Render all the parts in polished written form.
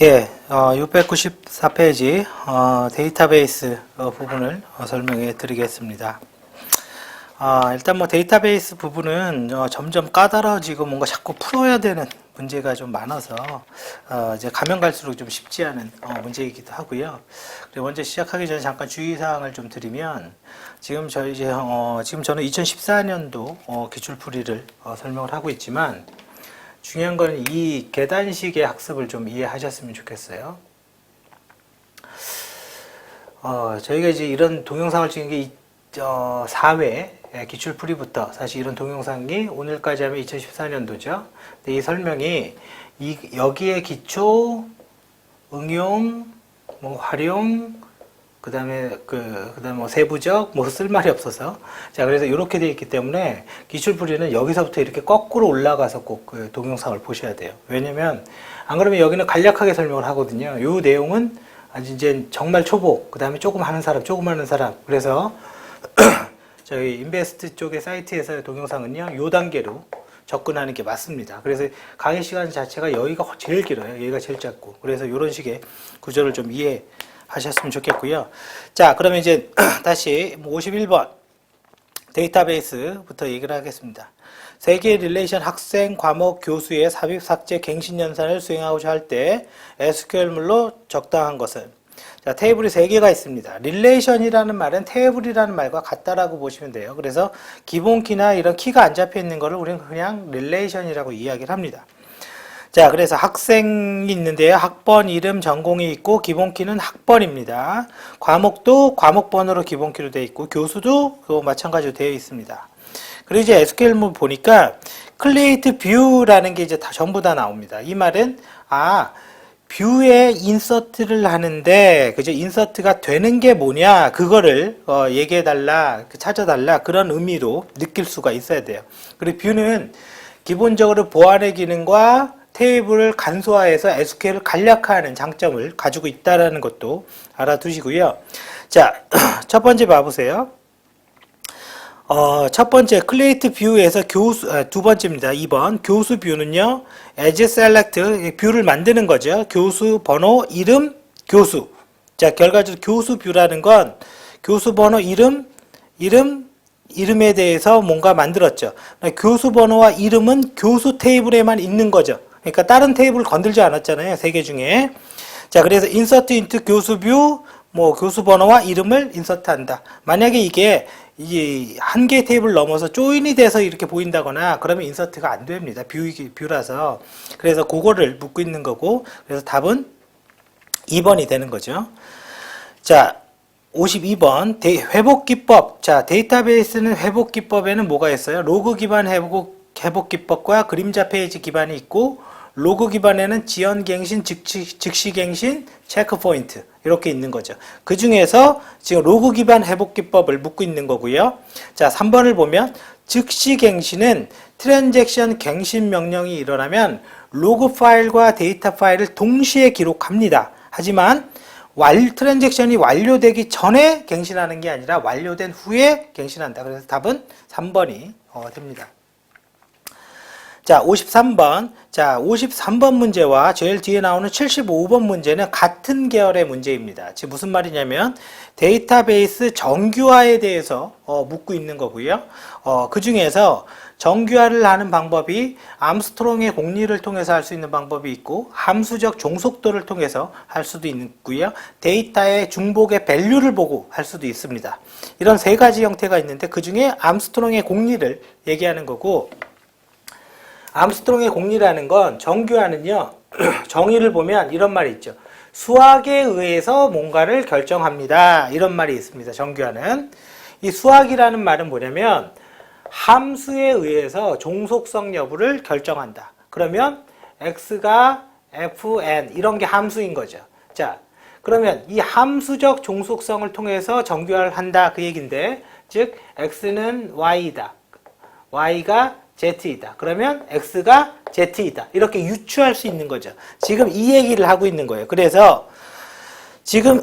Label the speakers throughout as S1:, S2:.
S1: 예, 694페이지 데이터베이스 부분을 설명해 드리겠습니다. 일단 뭐 데이터베이스 부분은 점점 까다로워지고 뭔가 자꾸 풀어야 되는 문제가 좀 많아서 이제 가면 갈수록 좀 쉽지 않은 문제이기도 하고요. 그리고 먼저 시작하기 전에 잠깐 주의사항을 좀 드리면 지금 저는 2014년도 기출풀이를 설명을 하고 있지만 중요한 건 이 계단식의 학습을 좀 이해하셨으면 좋겠어요. 저희가 이제 이런 동영상을 찍은 게 4회 기출풀이부터 사실 이런 동영상이 오늘까지 하면 2014년도죠. 근데 이 설명이 여기에 기초, 응용, 뭐 활용, 그다음에 뭐 세부적 뭐 쓸 말이 없어서 자 그래서 이렇게 되어 있기 때문에 기출풀이는 여기서부터 이렇게 거꾸로 올라가서 꼭 그 동영상을 보셔야 돼요. 왜냐면 안 그러면 여기는 간략하게 설명을 하거든요. 이 내용은 아주 이제 정말 초보, 그다음에 조금 하는 사람. 그래서 저희 인베스트 쪽의 사이트에서의 동영상은요, 요 단계로 접근하는 게 맞습니다. 그래서 강의 시간 자체가 여기가 제일 길어요. 여기가 제일 짧고. 그래서 이런 식의 구조를 좀 이해하셨으면 좋겠고요. 자, 그러면 이제 다시 51번 데이터베이스부터 얘기를 하겠습니다. 세 개의 릴레이션 학생, 과목, 교수의 삽입, 삭제, 갱신 연산을 수행하고자 할 때 SQL물로 적당한 것은 자, 테이블이 3개가 있습니다. 릴레이션이라는 말은 테이블이라는 말과 같다라고 보시면 돼요. 그래서 기본 키나 이런 키가 안 잡혀 있는 거를 우리는 그냥 릴레이션이라고 이야기를 합니다. 자, 그래서 학생이 있는데요. 학번, 이름, 전공이 있고 기본 키는 학번입니다. 과목도 과목 번호로 기본 키로 되어 있고 교수도 마찬가지로 되어 있습니다. 그리고 이제 SQL물 보니까 create view라는 게 이제 다 전부 다 나옵니다. 이 말은 뷰에 인서트를 하는데 그죠? 인서트가 되는 게 뭐냐 그거를 얘기해달라, 찾아달라 그런 의미로 느낄 수가 있어야 돼요. 그리고 뷰는 기본적으로 보안의 기능과 테이블을 간소화해서 SQL을 간략화하는 장점을 가지고 있다는 것도 알아두시고요. 자, 첫 번째 봐보세요. 첫 번째 create view에서 두 번째입니다. 2번 교수 뷰는요, as select 뷰를 만드는 거죠. 교수 번호, 이름, 교수. 자, 결과적으로 교수 뷰라는 건 교수 번호, 이름에 대해서 뭔가 만들었죠. 교수 번호와 이름은 교수 테이블에만 있는 거죠. 그러니까 다른 테이블 건들지 않았잖아요. 3개 중에. 자, 그래서 insert into 교수 뷰, 뭐 교수 번호와 이름을 인서트한다. 만약에 이게 한 개의 테이블 넘어서 조인이 돼서 이렇게 보인다거나 그러면 인서트가 안 됩니다. 뷰라서. 그래서 그거를 묻고 있는 거고, 그래서 답은 2번이 되는 거죠. 자, 52번 회복 기법. 자, 데이터베이스는 회복 기법에는 뭐가 있어요? 로그 기반 회복 기법과 그림자 페이지 기반이 있고, 로그 기반에는 지연 갱신, 즉시 갱신, 체크 포인트 이렇게 있는 거죠. 그 중에서 지금 로그 기반 회복 기법을 묻고 있는 거고요. 자, 3번을 보면 즉시 갱신은 트랜잭션 갱신 명령이 일어나면 로그 파일과 데이터 파일을 동시에 기록합니다. 하지만 트랜잭션이 완료되기 전에 갱신하는 게 아니라 완료된 후에 갱신한다. 그래서 답은 3번이 됩니다. 자, 53번. 자, 53번 문제와 제일 뒤에 나오는 75번 문제는 같은 계열의 문제입니다. 지금 무슨 말이냐면 데이터베이스 정규화에 대해서 묻고 있는 거고요. 그 중에서 정규화를 하는 방법이 암스트롱의 공리를 통해서 할 수 있는 방법이 있고 함수적 종속도를 통해서 할 수도 있고요. 데이터의 중복의 밸류를 보고 할 수도 있습니다. 이런 3가지 형태가 있는데 그 중에 암스트롱의 공리를 얘기하는 거고, 암스트롱의 공리라는 건 정규화는요, 정의를 보면 이런 말이 있죠. 수학에 의해서 뭔가를 결정합니다. 이런 말이 있습니다. 정규화는. 이 수학이라는 말은 뭐냐면 함수에 의해서 종속성 여부를 결정한다. 그러면 x가 fn 이런 게 함수인 거죠. 자, 그러면 이 함수적 종속성을 통해서 정규화를 한다 그 얘기인데, 즉 x는 y이다. y가 z이다. 그러면 x가 z이다. 이렇게 유추할 수 있는 거죠. 지금 이 얘기를 하고 있는 거예요. 그래서 지금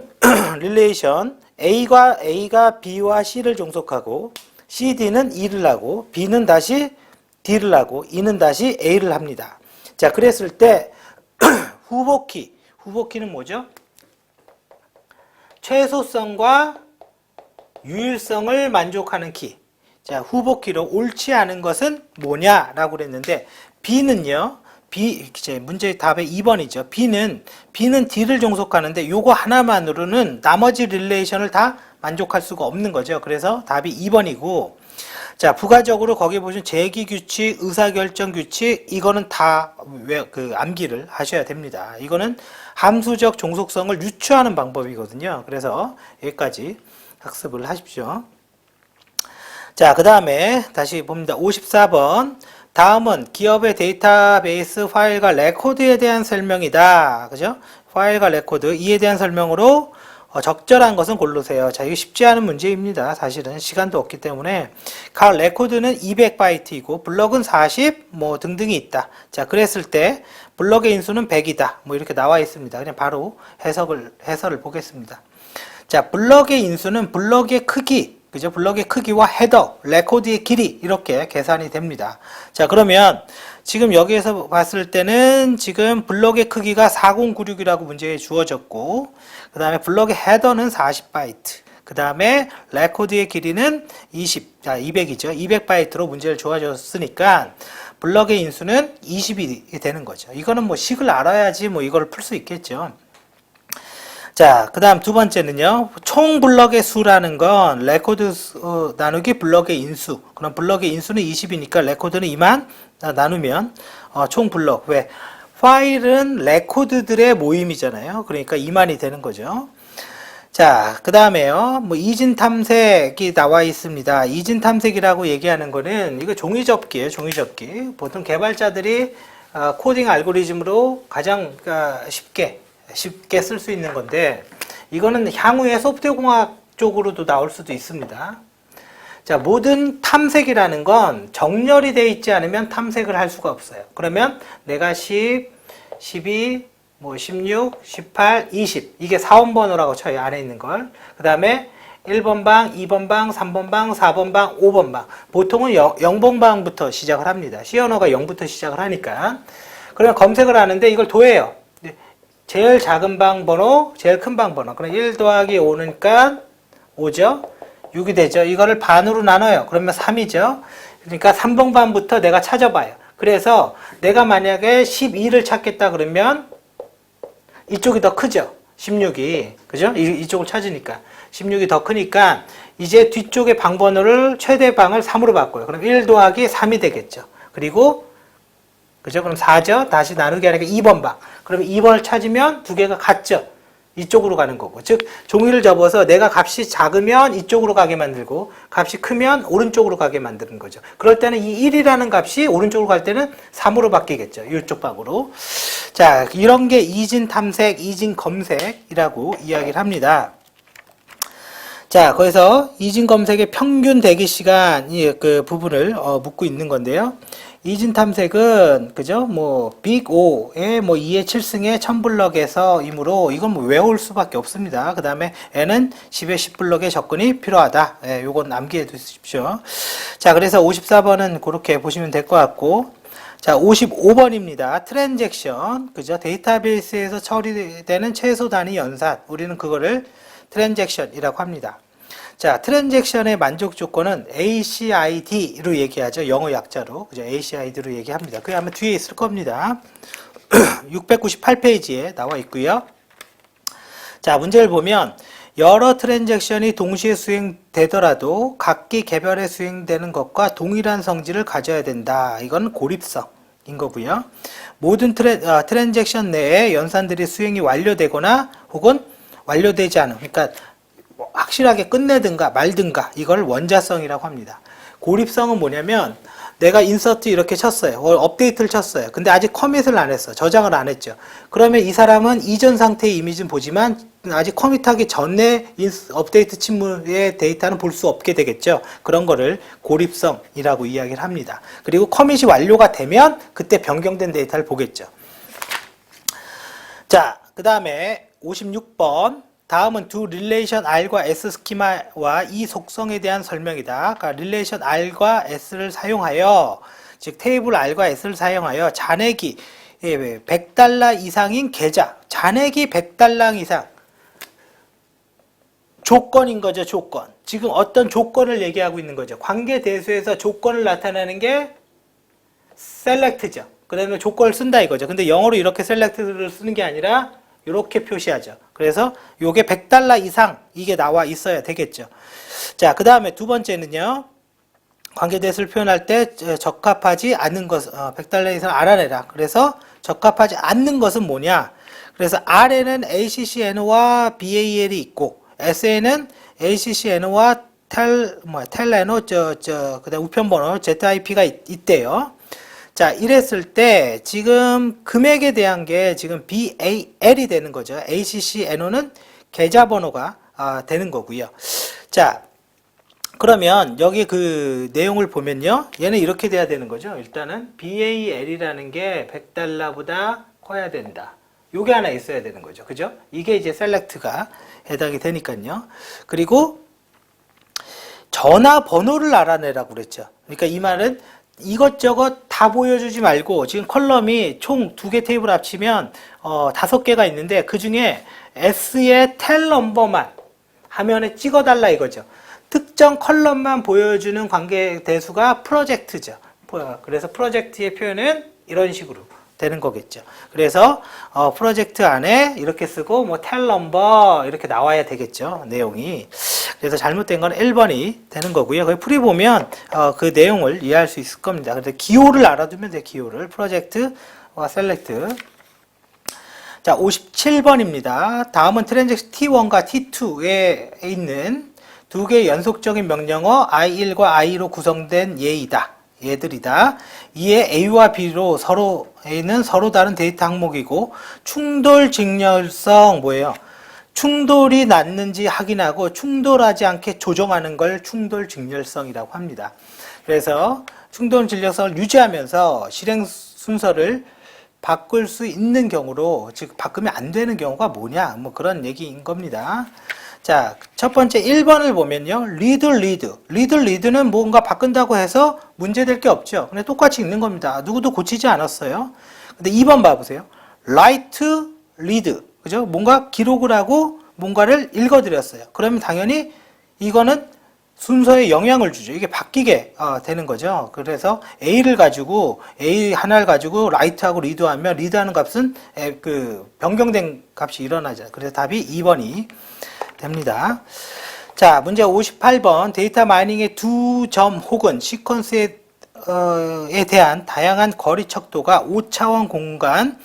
S1: 릴레이션 A가 B와 C를 종속하고 CD는 E를 하고 B는 다시 D를 하고 E는 다시 A를 합니다. 자, 그랬을 때 후보키 후보키는 뭐죠? 최소성과 유일성을 만족하는 키. 자, 후보키로 옳지 않은 것은 뭐냐라고 그랬는데 B는요. 이제 문제 답의 2번이죠. B는 D를 종속하는데 요거 하나만으로는 나머지 릴레이션을 다 만족할 수가 없는 거죠. 그래서 답이 2번이고, 자, 부가적으로 거기 보시면 제기 규칙, 의사결정 규칙, 이거는 다 암기를 하셔야 됩니다. 이거는 함수적 종속성을 유추하는 방법이거든요. 그래서 여기까지 학습을 하십시오. 자, 그 다음에 다시 봅니다. 54번. 다음은 기업의 데이터베이스 파일과 레코드에 대한 설명이다. 그죠? 파일과 레코드, 이에 대한 설명으로 적절한 것은 고르세요. 자, 이거 쉽지 않은 문제입니다. 사실은 시간도 없기 때문에. 각 레코드는 200바이트이고 블럭은 40, 뭐 등등이 있다. 자, 그랬을 때 블럭의 인수는 100이다. 뭐 이렇게 나와 있습니다. 그냥 바로 해설을 보겠습니다. 자, 블럭의 인수는 블럭의 크기, 그죠? 블럭의 크기와 헤더, 레코드의 길이 이렇게 계산이 됩니다. 자, 그러면 지금 여기에서 봤을 때는 지금 블럭의 크기가 4096이라고 문제에 주어졌고, 그 다음에 블럭의 헤더는 40바이트, 그 다음에 레코드의 길이는 200이죠. 200바이트로 문제를 주어졌으니까 블럭의 인수는 20이 되는 거죠. 이거는 뭐 식을 알아야지 뭐 이걸 풀 수 있겠죠. 자, 그 다음 두 번째는요. 총 블럭의 수라는 건 레코드 나누기 블럭의 인수. 그럼 블럭의 인수는 20이니까 레코드는 2만 나누면 총 블럭. 왜? 파일은 레코드들의 모임이잖아요. 그러니까 2만이 되는 거죠. 자, 그 다음에요. 뭐 이진 탐색이 나와 있습니다. 이진 탐색이라고 얘기하는 거는 이거 종이접기예요. 종이접기. 보통 개발자들이 코딩 알고리즘으로 가장 쉽게 쓸 수 있는 건데, 이거는 향후에 소프트웨어공학 쪽으로도 나올 수도 있습니다. 자, 모든 탐색이라는 건 정렬이 되어 있지 않으면 탐색을 할 수가 없어요. 그러면 내가 10, 12, 뭐 16, 18, 20 이게 4원 번호라고 쳐요. 안에 있는 걸. 그 다음에 1번 방, 2번 방, 3번 방, 4번 방, 5번 방. 보통은 0번 방부터 시작을 합니다. C 언어가 0부터 시작을 하니까. 그러면 검색을 하는데 이걸 더해요. 제일 작은 방 번호, 제일 큰 방 번호. 그럼 1 더하기 5니까 5죠? 6이 되죠? 이거를 반으로 나눠요. 그러면 3이죠? 그러니까 3번 방부터 내가 찾아봐요. 그래서 내가 만약에 12를 찾겠다 그러면 이쪽이 더 크죠? 16이. 그죠? 이쪽을 찾으니까. 16이 더 크니까 이제 뒤쪽의 방 번호를 최대 방을 3으로 바꿔요. 그럼 1 더하기 3이 되겠죠? 그리고 그죠? 그럼 4죠? 다시 나누기 하니까 2번 방. 그러면 2번을 찾으면 두 개가 같죠? 이쪽으로 가는 거고. 즉, 종이를 접어서 내가 값이 작으면 이쪽으로 가게 만들고, 값이 크면 오른쪽으로 가게 만드는 거죠. 그럴 때는 이 1이라는 값이 오른쪽으로 갈 때는 3으로 바뀌겠죠. 이쪽 방으로. 자, 이런 게 이진 탐색, 이진 검색이라고 이야기를 합니다. 자, 거기서 이진 검색의 평균 대기 시간, 그 부분을 묻고 있는 건데요. 이진 탐색은, 그죠? 뭐, 빅 5에 뭐 2의 7승의 1000블럭에서 이므로 이건 뭐 외울 수밖에 없습니다. 그 다음에 N은 10의 10블럭의 접근이 필요하다. 예, 요건 암기해 두십시오. 자, 그래서 54번은 그렇게 보시면 될 것 같고. 자, 55번입니다. 트랜잭션. 그죠? 데이터베이스에서 처리되는 최소 단위 연산. 우리는 그거를 트랜잭션이라고 합니다. 자, 트랜잭션의 만족 조건은 ACID로 얘기하죠. 영어 약자로. 그죠? ACID로 얘기합니다. 그게 아마 뒤에 있을 겁니다. 698페이지에 나와 있고요. 자, 문제를 보면 여러 트랜잭션이 동시에 수행되더라도 각기 개별에 수행되는 것과 동일한 성질을 가져야 된다. 이건 고립성인 거고요. 모든 트랜잭션 내에 연산들이 수행이 완료되거나 혹은 완료되지 않은, 그러니까 확실하게 끝내든가 말든가, 이걸 원자성이라고 합니다. 고립성은 뭐냐면 내가 인서트 이렇게 쳤어요. 업데이트를 쳤어요. 근데 아직 커밋을 안 했어. 저장을 안 했죠. 그러면 이 사람은 이전 상태의 이미지는 보지만 아직 커밋하기 전에 업데이트 친무의 데이터는 볼 수 없게 되겠죠. 그런 거를 고립성이라고 이야기를 합니다. 그리고 커밋이 완료가 되면 그때 변경된 데이터를 보겠죠. 자, 그 다음에 56번. 다음은 두 릴레이션 R과 S 스키마와 이 속성에 대한 설명이다. 그러니까 릴레이션 R과 S를 사용하여, 즉 테이블 R과 S를 사용하여 잔해기, 예, 100달러 이상인 계좌, 잔액이 100달러 이상. 조건인 거죠, 조건. 지금 어떤 조건을 얘기하고 있는 거죠. 관계 대수에서 조건을 나타내는 게 select죠. 그 다음에 조건을 쓴다 이거죠. 근데 영어로 이렇게 select를 쓰는 게 아니라 이렇게 표시하죠. 그래서 요게 100달러 이상 이게 나와 있어야 되겠죠. 자, 그 다음에 두 번째는요. 관계 대수를 표현할 때 적합하지 않는 것, 100달러 이상 알아내라. 그래서 적합하지 않는 것은 뭐냐? 그래서 R에는 ACCNO와 BAL이 있고 SA는 ACCNO와 텔레노 그다음 우편번호 ZIP가 있대요. 자, 이랬을 때 지금 금액에 대한 게 지금 BAL이 되는 거죠. ACCNO는 계좌번호가 되는 거고요. 자, 그러면 여기 그 내용을 보면요. 얘는 이렇게 돼야 되는 거죠. 일단은 BAL이라는 게 100달러보다 커야 된다. 요게 하나 있어야 되는 거죠. 그죠? 이게 이제 셀렉트가 해당이 되니까요. 그리고 전화번호를 알아내라고 그랬죠. 그러니까 이 말은 이것저것 다 보여주지 말고 지금 컬럼이 총 2개 테이블 합치면 5개가 있는데 그 중에 S의 텔 넘버만 화면에 찍어달라 이거죠. 특정 컬럼만 보여주는 관계 대수가 프로젝트죠. 그래서 프로젝트의 표현은 이런 식으로 되는 거겠죠. 그래서 프로젝트 안에 이렇게 쓰고 뭐 텔 넘버 이렇게 나와야 되겠죠. 내용이. 그래서 잘못된 건 1번이 되는 거고요. 거기 풀이 보면 그 내용을 이해할 수 있을 겁니다. 그래서 기호를 알아두면 돼요. 기호를. 프로젝트와 셀렉트. 자, 57번입니다. 다음은 트랜잭션 T1과 T2에 있는 두 개의 연속적인 명령어 I1과 I2로 구성된 얘들이다. 이에 A와 B로 A는 서로 다른 데이터 항목이고 충돌 직렬성 뭐예요? 충돌이 났는지 확인하고 충돌하지 않게 조정하는 걸 충돌 직렬성이라고 합니다. 그래서 충돌 직렬성을 유지하면서 실행 순서를 바꿀 수 있는 경우로 즉 바꾸면 안 되는 경우가 뭐냐 뭐 그런 얘기인 겁니다. 자, 첫 번째 1번을 보면요. 리드는 뭔가 바꾼다고 해서 문제될 게 없죠. 근데 똑같이 읽는 겁니다. 누구도 고치지 않았어요. 근데 2번 봐보세요. write, read. 그죠? 뭔가 기록을 하고 뭔가를 읽어드렸어요. 그러면 당연히 이거는 순서에 영향을 주죠. 이게 바뀌게 되는 거죠. 그래서 A 하나를 가지고 write하고 read하면 read하는 값은 그 변경된 값이 일어나죠. 그래서 답이 2번이 됩니다. 자, 문제 58번 데이터 마이닝의 두 점 혹은 시퀀스에 대한 다양한 거리 척도가 5차원 공간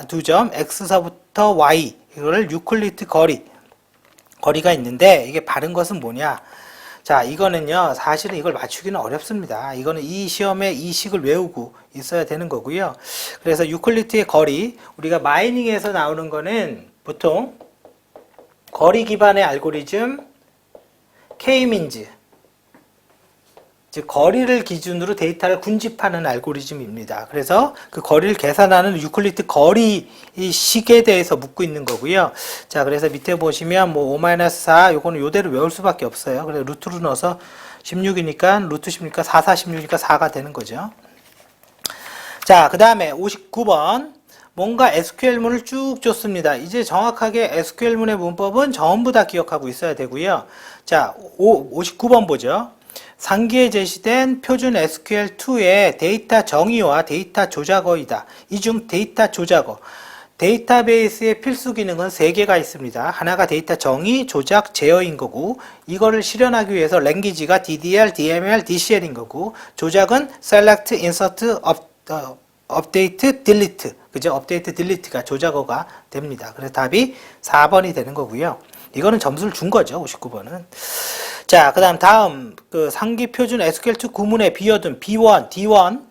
S1: 두 점 x서부터 y 이거를 유클리드 거리가 있는데 이게 바른 것은 뭐냐? 자, 이거는요. 사실은 이걸 맞추기는 어렵습니다. 이거는 이 시험에 이 식을 외우고 있어야 되는 거고요. 그래서 유클리드의 거리 우리가 마이닝에서 나오는 거는 보통 거리 기반의 알고리즘 K-means 즉 거리를 기준으로 데이터를 군집하는 알고리즘입니다. 그래서 그 거리를 계산하는 유클리드 거리 식에 대해서 묻고 있는 거고요. 자, 그래서 밑에 보시면 뭐 5-4 요거는 요대로 외울 수밖에 없어요. 그래서 루트로 넣어서 16이니까 루트 10이니까 4, 4, 16이니까 4가 되는 거죠. 자, 그 다음에 59번 뭔가 SQL문을 쭉 줬습니다. 이제 정확하게 SQL문의 문법은 전부 다 기억하고 있어야 되고요. 자, 59번 보죠. 상기에 제시된 표준 SQL2의 데이터 정의와 데이터 조작어이다. 이 중 데이터 조작어. 데이터베이스의 필수 기능은 3개가 있습니다. 하나가 데이터 정의, 조작, 제어인 거고 이거를 실현하기 위해서 랭귀지가 DDL, DML, DCL인 거고 조작은 Select, Insert, Update, Delete 그죠? 업데이트 딜리트가 조작어가 됩니다. 그래서 답이 4번이 되는 거고요. 이거는 점수를 준 거죠. 59번은. 자, 다음 그 상기 표준 SQL2 구문에 비어둔 B1, D1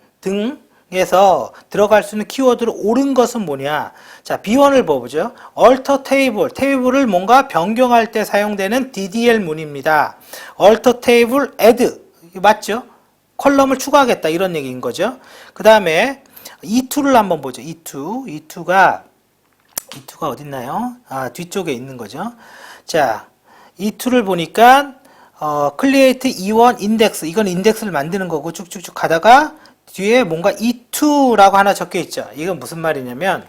S1: 등에서 들어갈 수 있는 키워드로 옳은 것은 뭐냐? 자, B1을 보죠. alter table, 테이블을 뭔가 변경할 때 사용되는 DDL 문입니다. alter table add 맞죠? 컬럼을 추가하겠다 이런 얘기인 거죠. 그 다음에 E2를 한번 보죠. E2가 어딨나요? 뒤쪽에 있는 거죠. 자, E2를 보니까 create E1 index 이건 인덱스를 만드는 거고 쭉쭉쭉 가다가 뒤에 뭔가 E2라고 하나 적혀 있죠. 이건 무슨 말이냐면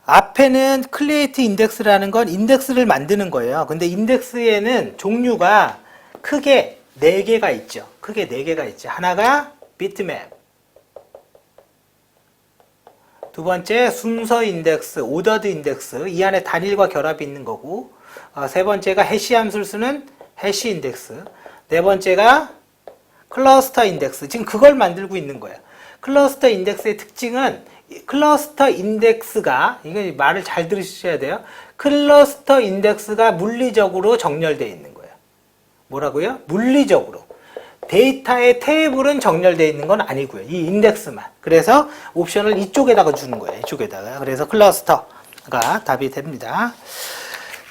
S1: 앞에는 create index라는 건 인덱스를 만드는 거예요. 근데 인덱스에는 종류가 크게 4개가 있죠. 크게 4개가 있죠. 하나가 비트맵, 두 번째 순서 인덱스, 오더드 인덱스, 이 안에 단일과 결합이 있는 거고, 세 번째가 해시 함수를 쓰는 해시 인덱스, 네 번째가 클러스터 인덱스. 지금 그걸 만들고 있는 거예요. 클러스터 인덱스의 특징은 클러스터 인덱스가, 이거 말을 잘 들으셔야 돼요. 클러스터 인덱스가 물리적으로 정렬되어 있는 거예요. 뭐라고요? 물리적으로. 데이터의 테이블은 정렬되어 있는 건 아니고요. 이 인덱스만. 그래서 옵션을 이쪽에다가 주는 거예요. 이쪽에다가. 그래서 클러스터가 답이 됩니다.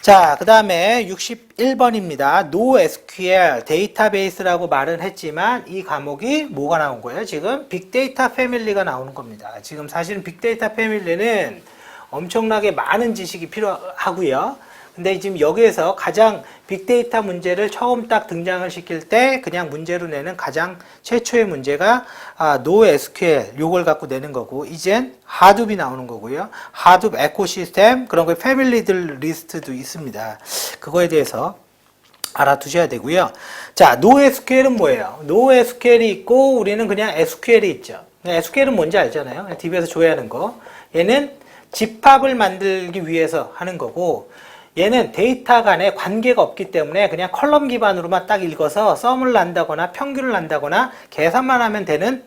S1: 자, 그 다음에 61번입니다. NoSQL 데이터베이스라고 말은 했지만 이 과목이 뭐가 나온 거예요? 지금 빅데이터 패밀리가 나오는 겁니다. 지금 사실은 빅데이터 패밀리는 엄청나게 많은 지식이 필요하고요. 근데 지금 여기에서 가장 빅데이터 문제를 처음 딱 등장을 시킬 때 그냥 문제로 내는 가장 최초의 문제가 NoSQL 요걸 갖고 내는 거고, 이젠 하둡이 나오는 거고요. 하둡 에코시스템, 그런 거 패밀리들 리스트도 있습니다. 그거에 대해서 알아두셔야 되고요. 자, NoSQL은 뭐예요? NoSQL이 있고 우리는 그냥 SQL이 있죠. SQL은 뭔지 알잖아요. DB에서 조회하는 거. 얘는 집합을 만들기 위해서 하는 거고, 얘는 데이터 간에 관계가 없기 때문에 그냥 컬럼 기반으로만 딱 읽어서 썸을 난다거나 평균을 난다거나 계산만 하면 되는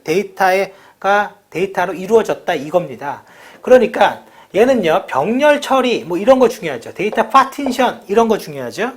S1: 데이터로 이루어졌다 이겁니다. 그러니까 얘는요, 병렬 처리 뭐 이런 거 중요하죠. 데이터 파티션 이런 거 중요하죠.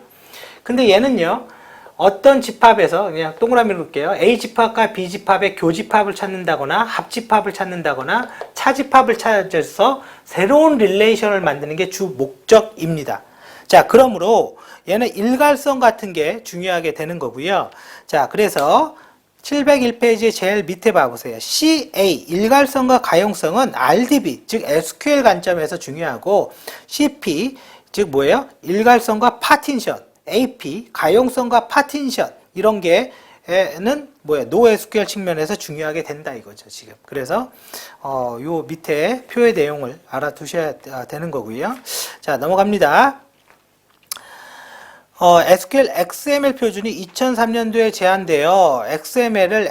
S1: 근데 얘는요, 어떤 집합에서 그냥 동그라미로 볼게요. A 집합과 B 집합의 교집합을 찾는다거나 합집합을 찾는다거나 차집합을 찾아서 새로운 릴레이션을 만드는 게 주 목적입니다. 자, 그러므로 얘는 일괄성 같은 게 중요하게 되는 거고요. 자, 그래서 701페이지 제일 밑에 봐보세요. CA, 일괄성과 가용성은 RDB, 즉 SQL 관점에서 중요하고, CP, 즉 뭐예요? 일괄성과 파티션, AP, 가용성과 파티션, 이런 게는 뭐예요? NoSQL 측면에서 중요하게 된다 이거죠, 지금. 그래서 요 밑에 표의 내용을 알아두셔야 되는 거고요. 자, 넘어갑니다. SQL XML 표준이 2003년도에 제안되어 XML에서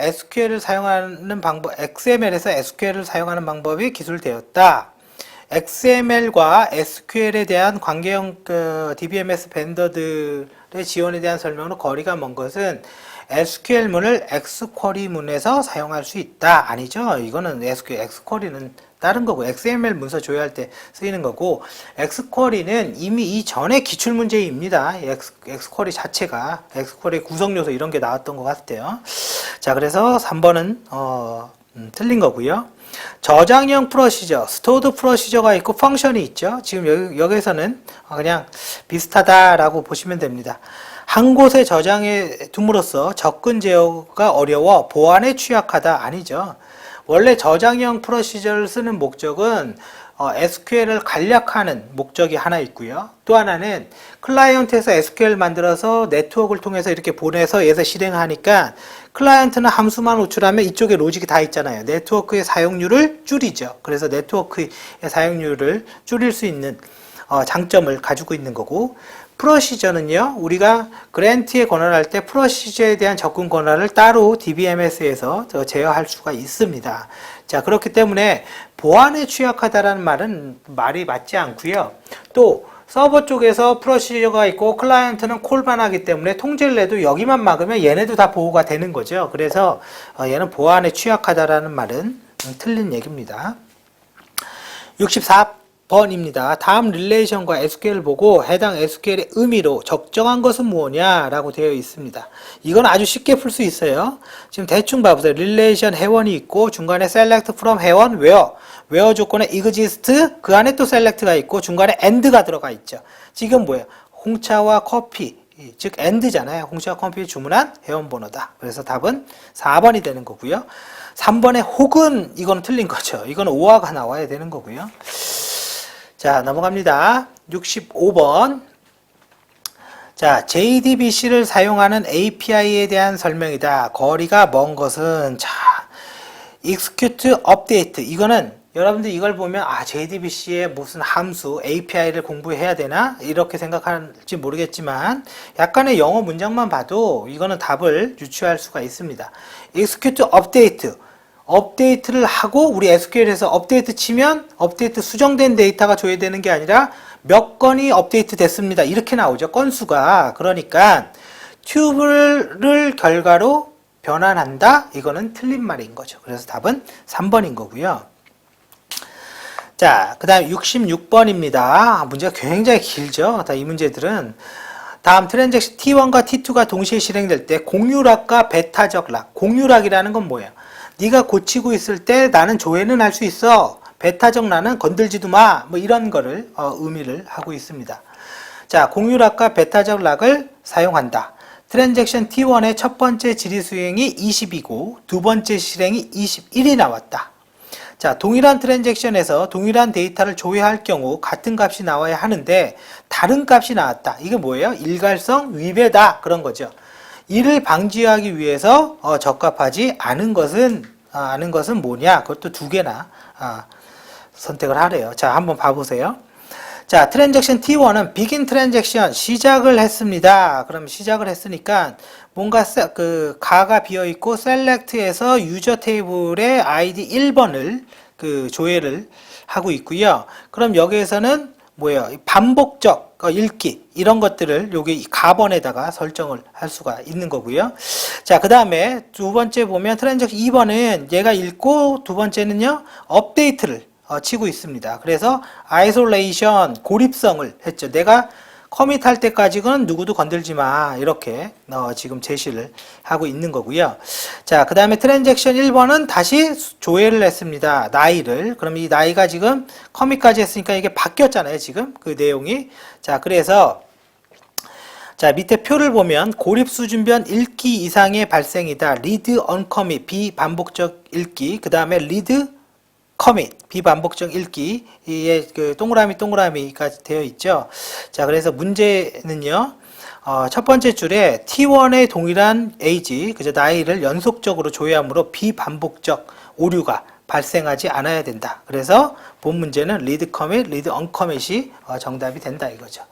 S1: SQL을 사용하는 방법이 기술되었다. XML과 SQL에 대한 관계형 DBMS 벤더들의 지원에 대한 설명으로 거리가 먼 것은 SQL문을 X쿼리문에서 사용할 수 있다. 아니죠. 이거는 X쿼리는 다른 거고, XML 문서 조회할 때 쓰이는 거고, X쿼리는 이미 이전에 기출문제입니다. X쿼리 자체가, X쿼리 구성요소 이런 게 나왔던 것 같아요. 자, 그래서 3번은 틀린 거고요. 저장형 프로시저, 스토어드 프로시저가 있고 펑션이 있죠. 지금 여기서는 그냥 비슷하다라고 보시면 됩니다. 한 곳에 저장해 둠으로써 접근 제어가 어려워 보안에 취약하다. 아니죠. 원래 저장형 프로시저를 쓰는 목적은 SQL을 간략화하는 목적이 하나 있고요. 또 하나는 클라이언트에서 SQL 만들어서 네트워크를 통해서 이렇게 보내서 얘에서 실행하니까 클라이언트는 함수만 호출하면 이쪽에 로직이 다 있잖아요. 네트워크의 사용률을 줄이죠. 그래서 네트워크의 사용률을 줄일 수 있는 장점을 가지고 있는 거고, 프로시저는요, 우리가 그랜트에 권한할 때 프로시저에 대한 접근 권한을 따로 DBMS에서 제어할 수가 있습니다. 자, 그렇기 때문에 보안에 취약하다라는 말이 맞지 않고요. 또 서버 쪽에서 프로시저가 있고 클라이언트는 콜만 하기 때문에 통제를 해도 여기만 막으면 얘네도 다 보호가 되는 거죠. 그래서 얘는 보안에 취약하다라는 말은 틀린 얘기입니다. 64번입니다. 다음 릴레이션과 SQL을 보고 해당 SQL의 의미로 적정한 것은 무엇이냐라고 되어 있습니다. 이건 아주 쉽게 풀 수 있어요. 지금 대충 봐보세요. 릴레이션 회원이 있고 중간에 select from 회원 where 조건에 exist, 그 안에 또 select가 있고 중간에 and가 들어가 있죠. 지금 뭐예요? 홍차와 커피, 즉 and잖아요. 홍차와 커피 주문한 회원번호다. 그래서 답은 4번이 되는 거고요. 3번에 혹은, 이거는 틀린 거죠. 이거는 오화가 나와야 되는 거고요. 자, 넘어갑니다. 65번. 자, JDBC를 사용하는 API에 대한 설명이다. 거리가 먼 것은, 자, execute update. 이거는 여러분들 이걸 보면, 아, JDBC의 무슨 함수, API를 공부해야 되나? 이렇게 생각할지 모르겠지만, 약간의 영어 문장만 봐도 이거는 답을 유추할 수가 있습니다. execute update. 업데이트를 하고, 우리 SQL에서 업데이트 치면, 업데이트 수정된 데이터가 조회되는 게 아니라, 몇 건이 업데이트 됐습니다. 이렇게 나오죠. 건수가. 그러니까 튜블을 결과로 변환한다. 이거는 틀린 말인 거죠. 그래서 답은 3번인 거고요. 자, 그 다음 66번입니다. 문제가 굉장히 길죠. 이 문제들은 다음 트랜잭션 T1과 T2가 동시에 실행될 때 공유락과 배타적 락. 공유락이라는 건 뭐예요? 네가 고치고 있을 때 나는 조회는 할 수 있어. 배타적 락은 건들지도 마. 뭐 이런 거를 의미를 하고 있습니다. 자, 공유락과 배타적 락을 사용한다. 트랜잭션 T1의 첫 번째 질의 수행이 20이고 두 번째 실행이 21이 나왔다. 자, 동일한 트랜잭션에서 동일한 데이터를 조회할 경우 같은 값이 나와야 하는데 다른 값이 나왔다. 이게 뭐예요? 일괄성 위배다. 그런 거죠. 이를 방지하기 위해서 적합하지 않은 것은 뭐냐? 그것도 두 개나 선택을 하래요. 자, 한번 봐보세요. 자, 트랜잭션 T1은 begin 트랜잭션 시작을 했습니다. 그럼 시작을 했으니까 뭔가 가가 비어 있고 select에서 유저 테이블의 ID 1번을 조회를 하고 있고요. 그럼 여기에서는 뭐예요? 반복적 읽기 이런 것들을 여기 가번에다가 설정을 할 수가 있는 거고요. 자, 그 다음에 두 번째 보면 트랜잭션 2번은 얘가 읽고 두 번째는요 업데이트를 치고 있습니다. 그래서 아이솔레이션 고립성을 했죠. 내가 커밋할 때까지는 누구도 건들지 마. 이렇게 지금 제시를 하고 있는 거고요. 자, 그 다음에 트랜잭션 1번은 다시 조회를 했습니다. 나이를. 그럼 이 나이가 지금 커밋까지 했으니까 이게 바뀌었잖아요. 지금 그 내용이. 자, 그래서 자, 밑에 표를 보면 고립 수준변 읽기 이상의 발생이다. 리드 언커밋 비반복적 읽기. 그 다음에 리드 커밋 비반복적 읽기에 동그라미가 되어 있죠. 자, 그래서 문제는요. 첫 번째 줄에 T1의 동일한 age, 그죠? 나이를 연속적으로 조회함으로 비반복적 오류가 발생하지 않아야 된다. 그래서 본 문제는 리드 커밋, 리드 언커밋이 정답이 된다 이거죠.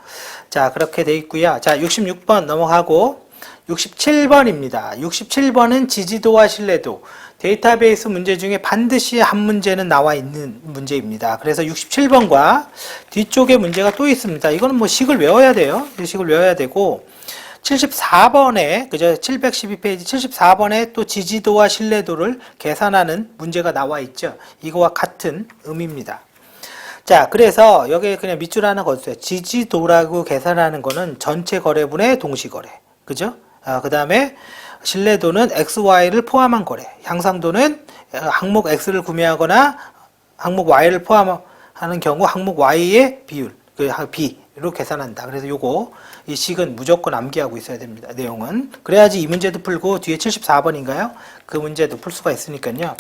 S1: 자, 그렇게 돼 있고요. 자, 66번 넘어가고 67번입니다. 67번은 지지도와 신뢰도. 데이터베이스 문제 중에 반드시 한 문제는 나와 있는 문제입니다. 그래서 67번과 뒤쪽에 문제가 또 있습니다. 이거는 뭐 식을 외워야 돼요. 식을 외워야 되고 74번에 그죠? 712페이지 74번에 또 지지도와 신뢰도를 계산하는 문제가 나와 있죠. 이거와 같은 의미입니다. 자, 그래서 여기에 그냥 밑줄 하나 거두세요. 지지도라고 계산하는 거는 전체 거래분의 동시거래. 그죠? 그 다음에 신뢰도는 XY를 포함한 거래. 향상도는 항목 X를 구매하거나 항목 Y를 포함하는 경우 항목 Y의 비율, B로 계산한다. 그래서 요거, 이 식은 무조건 암기하고 있어야 됩니다. 내용은. 그래야지 이 문제도 풀고 뒤에 74번인가요? 그 문제도 풀 수가 있으니까요.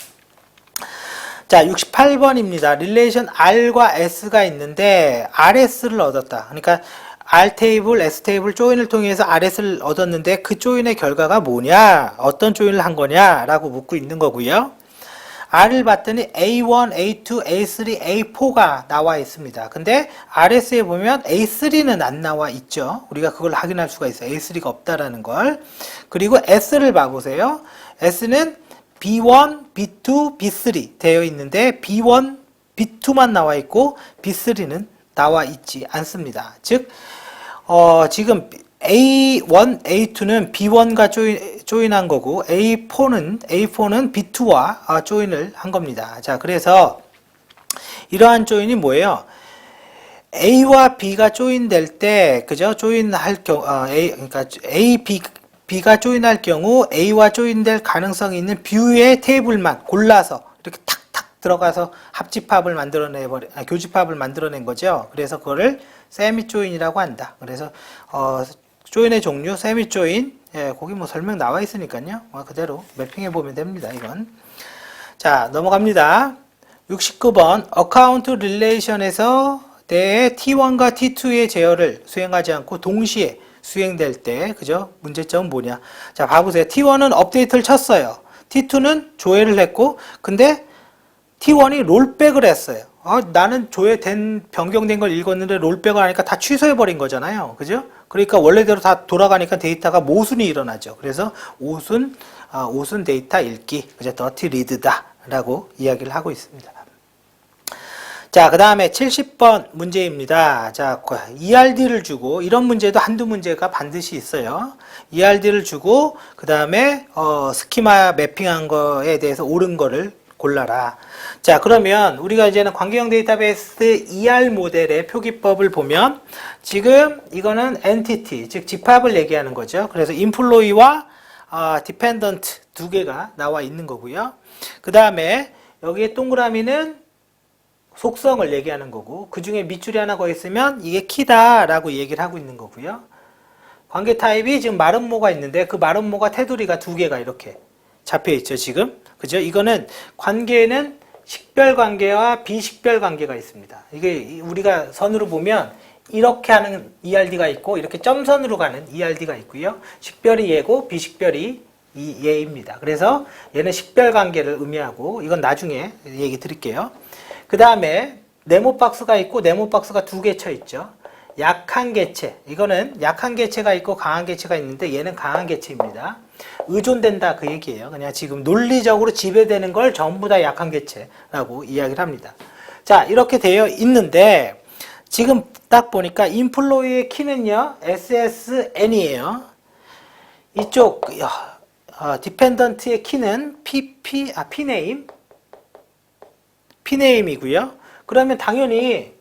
S1: 자, 68번입니다. 릴레이션 R과 S가 있는데 RS를 얻었다. 그러니까 R 테이블, S 테이블 조인을 통해서 RS를 얻었는데 그 조인의 결과가 뭐냐? 어떤 조인을 한 거냐? 라고 묻고 있는 거고요. R을 봤더니 A1, A2, A3, A4가 나와 있습니다. 근데 RS에 보면 A3는 안 나와 있죠. 우리가 그걸 확인할 수가 있어요. A3가 없다라는 걸. 그리고 S를 봐보세요. S는 B1, B2, B3 되어 있는데 B1, B2만 나와 있고 B3는 나와 있지 않습니다. 즉, 지금 A1, A2는 B1과 조인한 거고 A4는 B2와 조인을 한 겁니다. 자, 그래서 이러한 조인이 뭐예요? A와 B가 조인될 때, 그죠? 조인할 경우, 그러니까 A, B가 조인할 경우 A와 조인될 가능성이 있는 뷰의 테이블만 골라서 이렇게 탁탁 들어가서 합집합을 교집합을 만들어낸 거죠. 그래서 그거를 세미 조인이라고 한다. 그래서 조인의 종류 세미 조인, 거기 뭐 설명 나와 있으니까요. 그대로 매핑해 보면 됩니다. 이건. 자, 넘어갑니다. 69번 어카운트 릴레이션에서 내 T1과 T2의 제어를 수행하지 않고 동시에 수행될 때, 그죠? 문제점은 뭐냐? 자, 봐보세요. T1은 업데이트를 쳤어요. T2는 조회를 했고, 근데 T1이 롤백을 했어요. 나는 변경된 걸 읽었는데 롤백을 하니까 다 취소해버린 거잖아요. 그죠? 그러니까 원래대로 다 돌아가니까 데이터가 모순이 일어나죠. 그래서 오순 데이터 읽기, 그죠? 더티 리드다. 라고 이야기를 하고 있습니다. 자, 그 다음에 70번 문제입니다. 자, ERD를 주고, 이런 문제도 한두 문제가 반드시 있어요. ERD를 주고, 그 다음에, 스키마 매핑한 거에 대해서 옳은 거를 골라라. 자, 그러면 우리가 이제는 관계형 데이터베이스 ER 모델의 표기법을 보면, 지금 이거는 entity, 즉 집합을 얘기하는 거죠. 그래서 employee와 dependent 두 개가 나와 있는 거고요. 그 다음에 여기에 동그라미는 속성을 얘기하는 거고, 그 중에 밑줄이 하나 거 있으면 이게 키다라고 얘기를 하고 있는 거고요. 관계 타입이 지금 마름모가 있는데 그 마름모가 테두리가 두 개가 이렇게 잡혀 있죠, 지금. 그죠? 이거는 관계에는 식별 관계와 비식별 관계가 있습니다. 이게 우리가 선으로 보면 이렇게 하는 ERD가 있고 이렇게 점선으로 가는 ERD가 있고요. 식별이 얘고 비식별이 이 얘입니다. 그래서 얘는 식별 관계를 의미하고 이건 나중에 얘기 드릴게요. 그 다음에 네모 박스가 있고 네모 박스가 두 개 쳐 있죠. 약한 개체, 이거는 약한 개체가 있고 강한 개체가 있는데 얘는 강한 개체입니다. 의존된다 그 얘기예요. 그냥 지금 논리적으로 지배되는 걸 전부 다 약한 개체라고 이야기를 합니다. 자, 이렇게 되어 있는데 지금 딱 보니까 인플로이의 키는요 SSN이에요. 이쪽 디펜던트의 키는 pname이고요. 그러면 당연히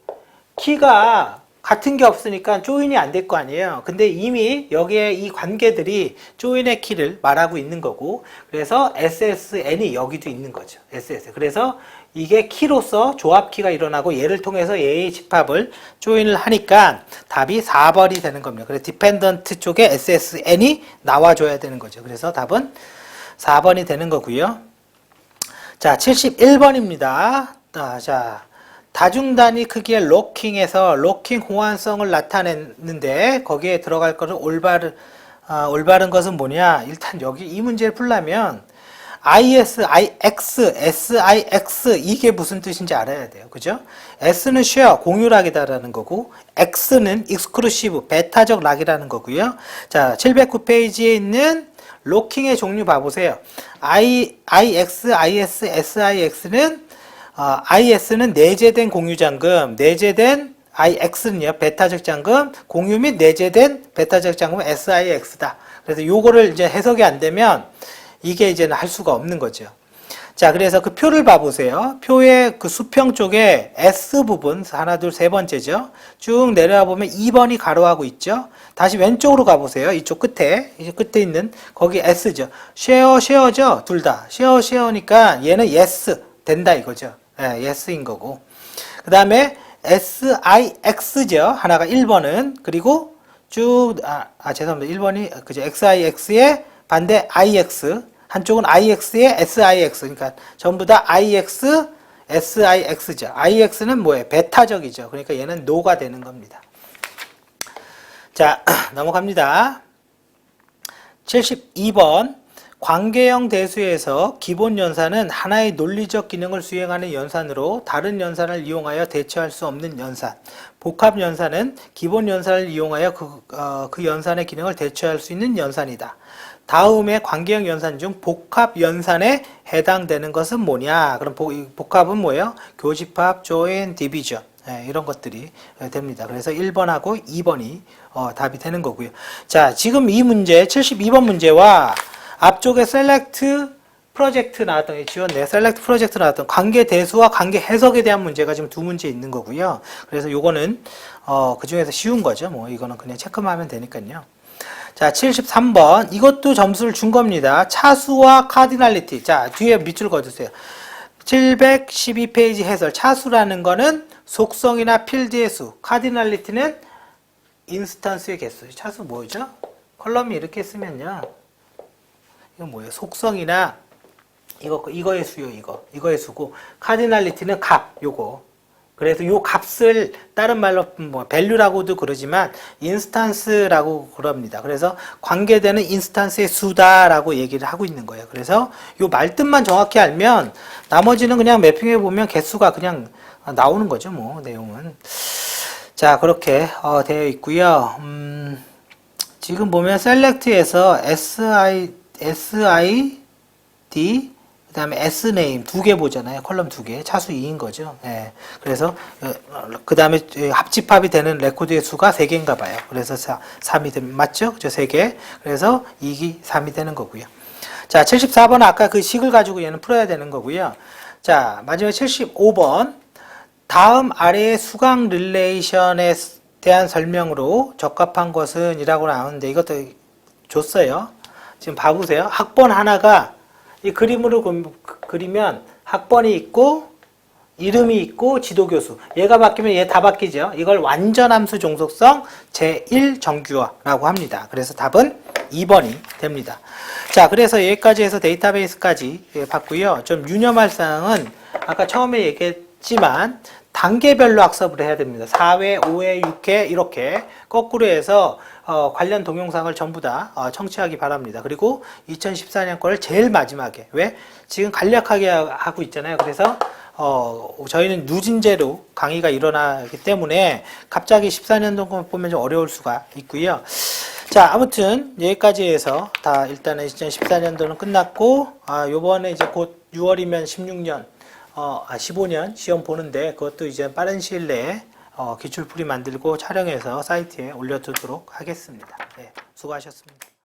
S1: 키가 같은 게 없으니까 조인이 안 될 거 아니에요. 근데 이미 여기에 이 관계들이 조인의 키를 말하고 있는 거고, 그래서 SSN이 여기도 있는 거죠. SS. 그래서 이게 키로서 조합 키가 일어나고 얘를 통해서 얘의 집합을 조인을 하니까 답이 4번이 되는 겁니다. 그래서 디펜던트 쪽에 SSN이 나와줘야 되는 거죠. 그래서 답은 4번이 되는 거고요. 자, 71번입니다. 자, 다중단위 크기의 로킹에서 로킹 호환성을 나타냈는데 거기에 들어갈 거는 올바른 것은 뭐냐? 일단 여기 이 문제를 풀려면 ISIX, SIX 이게 무슨 뜻인지 알아야 돼요. 그죠? S는 share, 공유락이다라는 거고, X는 exclusive, 배타적 락이라는 거고요. 자, 709페이지에 있는 로킹의 종류 봐보세요. IX, IS, SIX는 IS는 내재된 공유잔금, 내재된 IX는요, 배타적 잔금, 공유 및 내재된 배타적 잔금은 SIX다. 그래서 요거를 이제 해석이 안 되면 이게 이제는 할 수가 없는 거죠. 자, 그래서 그 표를 봐보세요. 표의 그 수평 쪽에 S 부분, 하나, 둘, 세 번째죠. 쭉 내려와 보면 2번이 가로하고 있죠. 다시 왼쪽으로 가보세요. 이쪽 끝에, 이제 끝에 있는, 거기 S죠. 쉐어죠. 둘 다. 쉐어니까 얘는 yes, 된다 이거죠. 예, yes인 거고. 그 다음에 SIX죠. 하나가 1번은. 그리고 쭉, 죄송합니다. 1번이, 그죠. XIX의 반대 IX. 한쪽은 IX의 SIX. 그러니까 전부 다 IX, SIX죠. IX는 뭐예요? 배타적이죠. 그러니까 얘는 no가 되는 겁니다. 자, 넘어갑니다. 72번. 관계형 대수에서 기본 연산은 하나의 논리적 기능을 수행하는 연산으로 다른 연산을 이용하여 대처할 수 없는 연산. 복합 연산은 기본 연산을 이용하여 그 연산의 기능을 대처할 수 있는 연산이다. 다음의 관계형 연산 중 복합 연산에 해당되는 것은 뭐냐? 그럼 복합은 뭐예요? 교집합, join, division. 이런 것들이 됩니다. 그래서 1번하고 2번이 답이 되는 거고요. 자, 지금 이 문제, 72번 문제와 앞쪽에 셀렉트 프로젝트 나왔던, 셀렉트 프로젝트 나왔던 관계 대수와 관계 해석에 대한 문제가 지금 두 문제 있는 거고요. 그래서 요거는, 그 중에서 쉬운 거죠. 뭐, 이거는 그냥 체크만 하면 되니까요. 자, 73번. 이것도 점수를 준 겁니다. 차수와 카디널리티. 자, 뒤에 밑줄 그어주세요. 712페이지 해설. 차수라는 거는 속성이나 필드의 수. 카디널리티는 인스턴스의 개수. 차수 뭐죠? 컬럼이 이렇게 쓰면요. 이건 뭐예요? 속성이나 이거의 수요, 이거의 수고. 카디널리티는 값, 요거. 그래서 요 값을 다른 말로 뭐 value라고도 그러지만 인스탄스라고 그럽니다. 그래서 관계되는 인스탄스의 수다라고 얘기를 하고 있는 거예요. 그래서 요 말뜻만 정확히 알면 나머지는 그냥 매핑해 보면 개수가 그냥 나오는 거죠. 뭐 내용은. 자, 그렇게 되어 있고요. 지금 보면 select에서 SID 그다음에 Sname 두 개 보잖아요. 컬럼 두 개. 차수 2인 거죠. 예. 그래서 그다음에 합집합이 되는 레코드의 수가 3개인가 봐요. 그래서 3이 되면 맞죠? 그죠? 3개. 그래서 2기 3이 되는 거고요. 자, 74번은 아까 그 식을 가지고 얘는 풀어야 되는 거고요. 자, 마지막 75번. 다음 아래의 수강 릴레이션에 대한 설명으로 적합한 것은 이라고 나오는데 이것도 줬어요. 지금 봐보세요. 학번 하나가 이 그림으로 그리면 학번이 있고 이름이 있고 지도교수. 얘가 바뀌면 얘 다 바뀌죠. 이걸 완전함수 종속성 제1 정규어라고 합니다. 그래서 답은 2번이 됩니다. 자, 그래서 여기까지 해서 데이터베이스까지 봤고요. 좀 유념할 사항은 아까 처음에 얘기했지만 단계별로 학습을 해야 됩니다. 4회, 5회, 6회 이렇게 거꾸로 해서 관련 동영상을 전부 다 청취하기 바랍니다. 그리고 2014년 거를 제일 마지막에 왜? 지금 간략하게 하고 있잖아요. 그래서 저희는 누진제로 강의가 일어나기 때문에 갑자기 14년도 거 보면 좀 어려울 수가 있고요. 자, 아무튼 여기까지 해서 다 일단은 2014년도는 끝났고 요번에 이제 곧 6월이면 16년 15년 시험 보는데 그것도 이제 빠른 시일 내에 기출풀이 만들고 촬영해서 사이트에 올려두도록 하겠습니다. 네, 수고하셨습니다.